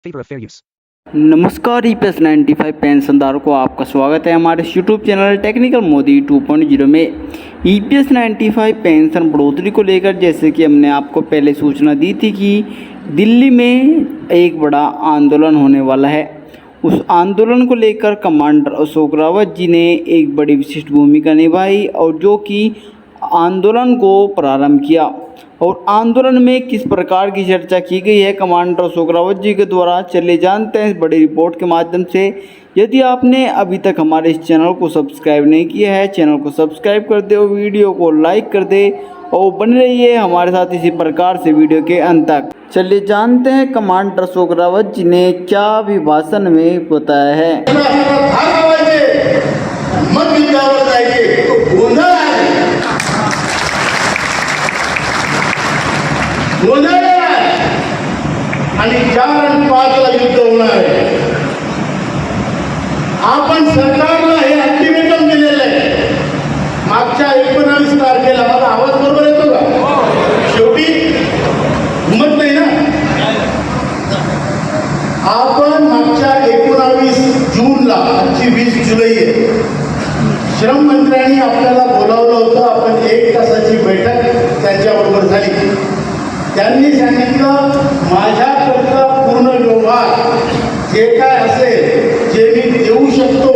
Favor of fair use. नमस्कार EPS 95 पेंशनदारों को आपका स्वागत है हमारे यूट्यूब चैनल टेक्निकल मोदी 2.0 में। EPS 95 पेंशन बढ़ोतरी को लेकर जैसे कि हमने आपको पहले सूचना दी थी कि दिल्ली में एक बड़ा आंदोलन होने वाला है। उस आंदोलन को लेकर कमांडर अशोक रावत जी ने एक बड़ी विशिष्ट भूमिका निभाई और जो कि आंदोलन को प्रारंभ किया। और आंदोलन में किस प्रकार की चर्चा की गई है कमांडर अशोक रावत जी के द्वारा, चलिए जानते हैं इस बड़ी रिपोर्ट के माध्यम से। यदि आपने अभी तक हमारे इस चैनल को सब्सक्राइब नहीं किया है, चैनल को सब्सक्राइब कर दे और वीडियो को लाइक कर दे और बने रहिए हमारे साथ इसी प्रकार से वीडियो के अंत तक। चलिए जानते हैं कमांडर अशोक रावत जी ने क्या अभिभाषण में बताया है। आणि 4 आणि 5 ला युद्ध होणार आहे। आपण सरकारला हे अल्टिमेटम दिलेलं आहे मागच्या 19 तारखेला। माझा आवाज बरोबर येतो का? शेवटी हिंमत नाही ना। आपण मागच्या 19 जूनला, आजची 20 जुलै आहे, श्रम मंत्र्यांनी आपल्याला बोलावलं होतं। आपण 1 तासाची बैठक त्यांच्याबरोबर झाली। त्यांनी सांगितलं माझ्याकडचा पूर्ण व्यवहार जे काय असेल, जे मी देऊ शकतो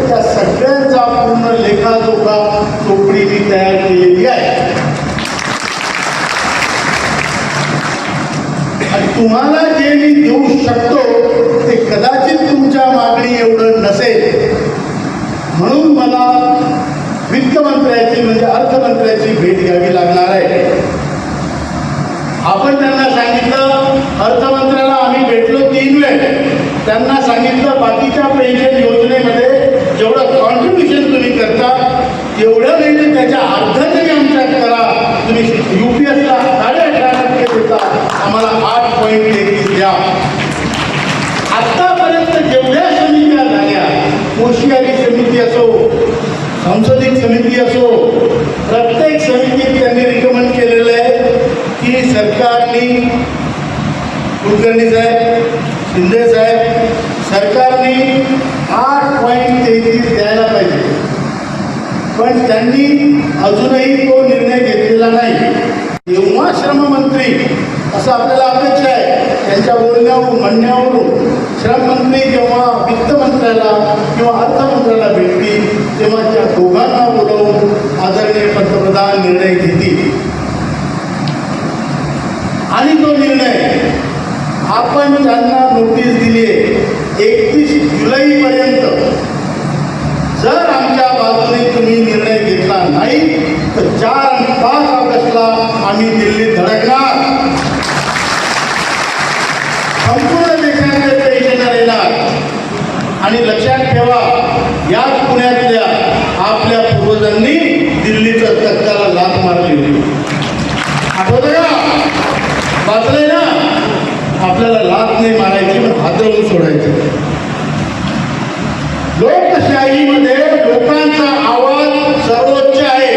त्या सगळ्यांचा पूर्ण लेखाजोखा चोपडी मी तयार केलेली आहे। आणि तुम्हाला जे मी देऊ शकतो ते कदाचित तुमच्या मागणी एवढं नसेल, म्हणून मला वित्तमंत्र्याची म्हणजे अर्थमंत्र्याची भेट घ्यावी लागणार आहे। आपण त्यांना सांगितलं, अर्थमंत्र्याला आम्ही भेटलो 3 वेळ, त्यांना सांगितलं बाकीच्या पेन्शन योजनेमध्ये जेवढं कॉन्ट्रीब्युशन तुम्ही करता तेवढं नाही तर त्याच्या अर्ध तरी आमच्यात करा। तुम्ही UPSला 18.5% देता, आम्हाला 8.33 द्या। आतापर्यंत जेवढ्या समित्या झाल्या, कोश्यारी समिती असो, संसदीय समिती असो, प्रत्येक समितीत त्यांनी रिकमेंड केलेलं आहे की सरकारने, कुलकर्णी साहेब, शिंदे साहेब, सरकारने 8.33 द्यायला पाहिजे। पण त्यांनी अजूनही तो निर्णय घेतलेला नाही। तेव्हा श्रममंत्री, असं आपल्याला अपेक्षा आहे त्यांच्या बोलण्यावरून, म्हणण्यावरून, श्रममंत्री जेव्हा वित्तमंत्र्याला किंवा अर्थमंत्र्याला भेटतील तेव्हा त्या दोघांना बोलावून आदरणीय पंतप्रधान निर्णय घेतील। आणि तो निर्णय आपण त्यांना नोटीस दिली आहे 31 जुलैपर्यंत। जर आमच्या बाजूने तुम्ही निर्णय घेतला नाही तर 4 आणि 5 ऑगस्टला आम्ही दिल्लीत धडकणार। संपूर्ण देशातले पेन्शनर येणार। आणि लक्षात ठेवा, याच पुण्यातल्या आपल्या पूर्वजांनी दिल्लीचं तख्ताला लाथ मारली होती, आठवतं का? वाचलंय ना? आपल्याला लाथ नाही मारायची पण हादरवून सोडायचं। लोकशाहीमध्ये लोकांचा आवाज सर्वोच्च आहे।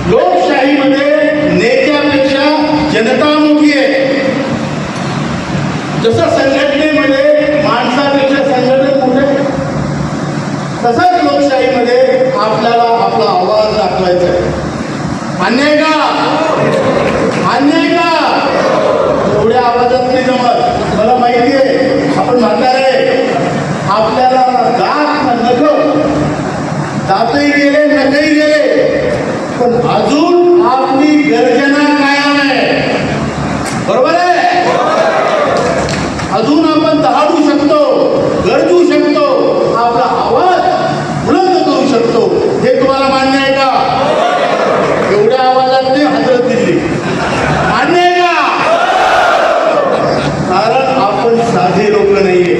लोकशाहीमध्ये नेत्यापेक्षा जनता मोठी आहे। जसं संघटनेमध्ये माणसापेक्षा संघटन मोठे, तसंच लोकशाहीमध्ये आपल्याला आपला आवाज दाखवायचा आहे। मान्य आहे का? मान्य आहे का? एवढ्या आवाजात नाही जमत, मला माहिती आहे। आपण म्हातारे, आपल्याला दात नख, दातही गेले, नखही गेले, पण अजून आपली गर्जना कायम आहे। बरोबर आहे? अजून आपण दहाडू शकतो, गरजू शकतो, आपला आवाज बुलंद करू शकतो। हे तुम्हाला मान्य आहे का? एवढ्या आवाजात नाही हादरत दिली, मान्य आहे का? कारण आपण साधे लोक नाहीये,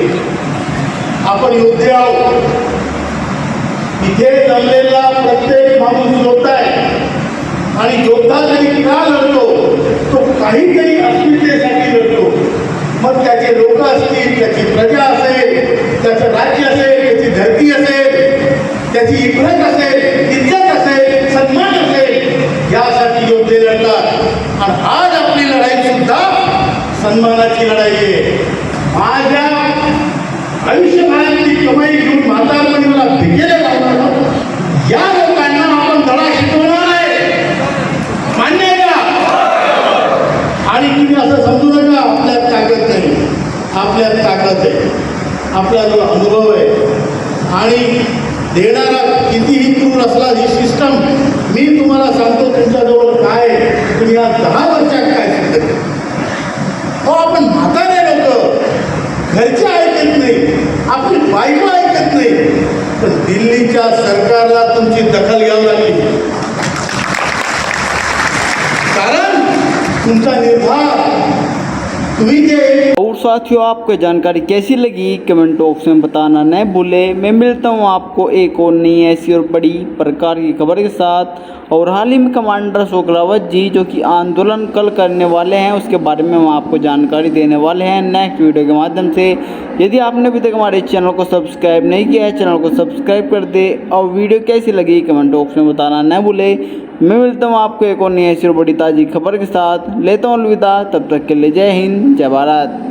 आपण योद्धे आहोत। इथे जमलेला प्रत्येक माणूस योद्धा आहे। आणि योद्धा तरी का लढतो? तो काहीतरी अस्मितेसाठी लढतो। मग त्याचे लोक असतील, त्याची प्रजा असेल, त्याचं राज्य असेल, त्याची धरती असेल, त्याची इज्जत असेल, इज्जत असेल, सन्मान असेल, यासाठी योद्धे लढतात। आणि आज आपली लढाई सुद्धा सन्मानाची लढाई आहे। माझ्या आयुष्यभरातली कमाई घेऊन म्हातारपणी मला भिकेला लावणार या लोकांना आपण धडा शिकवणार आहे. मान्य आहे का? आणि तुम्ही असं समजू नका आपल्यात ताकद नाही. आपल्यात ताकद आहे. आपला जो अनुभव आहे आणि देणारा कितीही क्रूर असला ही सिस्टम मी तुम्हाला सांगतो तुमच्याजवळ काय तुम्ही या 10 वर्षात काय सिद्ध केलं. हो आपण म्हातारे लोक घरचे ऐकत नाही, आपली बायको ऐकत नाही, पण दिल्लीच्या सरकारला तुमची दखल घ्यावी लागली. कारण तुमचा निर्धार तुम्ही ते. और साथियों आपको जानकारी कैसी लगी कमेंट बॉक्स में बताना न भूले. मैं मिलता हूँ आपको एक और नई ऐसी और बड़ी प्रकार की खबर के साथ. और हाल ही में कमांडर अशोक रावत जी जो कि आंदोलन कल करने वाले हैं उसके बारे में हम आपको जानकारी देने वाले हैं नेक्स्ट वीडियो के माध्यम से. यदि आपने अभी तक हमारे चैनल को सब्सक्राइब नहीं किया है चैनल को सब्सक्राइब कर दे. और वीडियो कैसी लगी कमेंट बॉक्स में बताना न भूले. मैं मिलता हूँ आपको एक और नई ऐसी और बड़ी ताज़ी खबर के साथ. लेता हूँ अलविदा. तब तक के लिए जय हिंद जय भारत.